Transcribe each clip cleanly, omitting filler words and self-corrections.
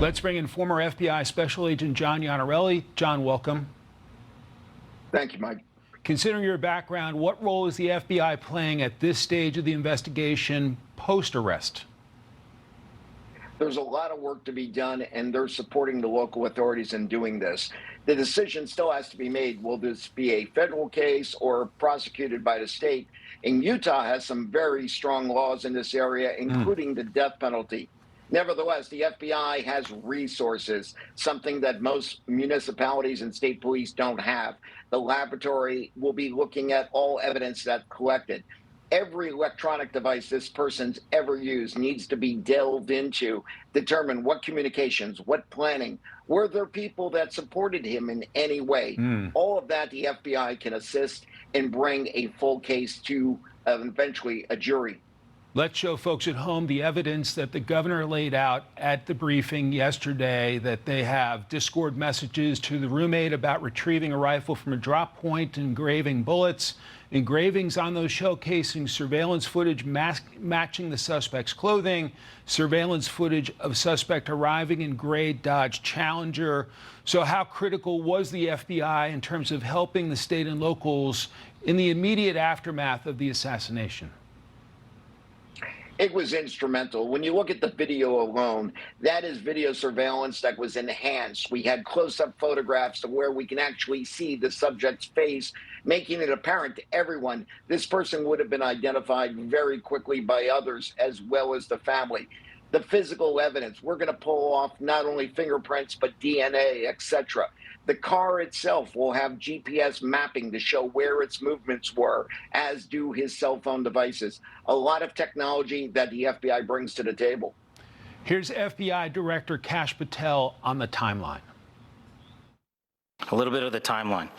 Let's bring in former FBI Special Agent John Iannarelli. John, welcome. Thank you, Mike. Considering your background, what role is the FBI playing at this stage of the investigation post-arrest? There's a lot of work to be done, and they're supporting the local authorities in doing this. The decision still has to be made. Will this be a federal case or prosecuted by the state? And Utah has some very strong laws in this area, including the death penalty. Nevertheless, the FBI has resources, something that most municipalities and state police don't have. The laboratory will be looking at all evidence that's collected. Every electronic device this person's ever used needs to be delved into, determine what communications, what planning, were there people that supported him in any way? All of that the FBI can assist and bring a full case to eventually a jury. Let's show folks at home the evidence that the governor laid out at the briefing yesterday, that they have Discord messages to the roommate about retrieving a rifle from a drop point, engraving bullets, engravings on those showcasing surveillance footage matching the suspect's clothing, surveillance footage of suspect arriving in gray Dodge Challenger. So how critical was the FBI in terms of helping the state and locals in the immediate aftermath of the assassination? It was instrumental. When you look at the video alone, that is video surveillance that was enhanced. We had close-up photographs of where we can actually see the subject's face, making it apparent to everyone this person would have been identified very quickly by others as well as the family. The physical evidence, we're going to pull off not only fingerprints, but DNA, etc. The car itself will have GPS mapping to show where its movements were, as do his cell phone devices. A lot of technology that the FBI brings to the table. Here's FBI Director Kash Patel on the timeline. A little bit of the timeline.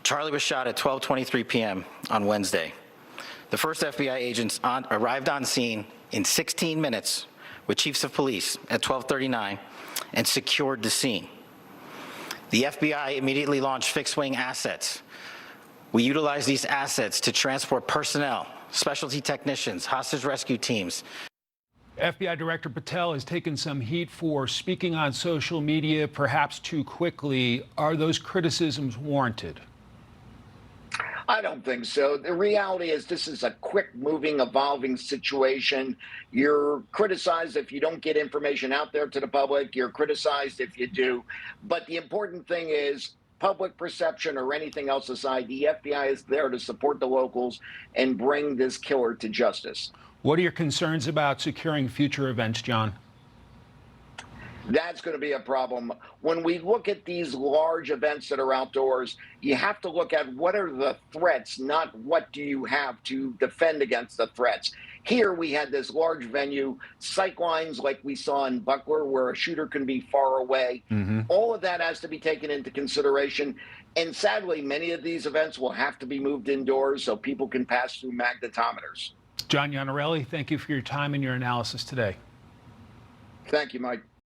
Charlie was shot at 12:23 p.m. on Wednesday. The first FBI agents arrived on scene in 16 minutes with chiefs of police at 12:39 and secured the scene. The FBI immediately launched fixed-wing assets. We utilized these assets to transport personnel, specialty technicians, hostage rescue teams. FBI Director Patel has taken some heat for speaking on social media, perhaps too quickly. Are those criticisms warranted? I don't think so. The reality is this is a quick-moving, evolving situation. You're criticized if you don't get information out there to the public. You're criticized if you do. But the important thing is public perception or anything else aside, the FBI is there to support the locals and bring this killer to justice. What are your concerns about securing future events, John? That's going to be a problem. When we look at these large events that are outdoors, you have to look at what are the threats, not what do you have to defend against the threats. Here we had this large venue, sight lines like we saw in Buckler where a shooter can be far away. All of that has to be taken into consideration. And sadly, many of these events will have to be moved indoors so people can pass through magnetometers. John Iannarelli, thank you for your time and your analysis today. Thank you, Mike.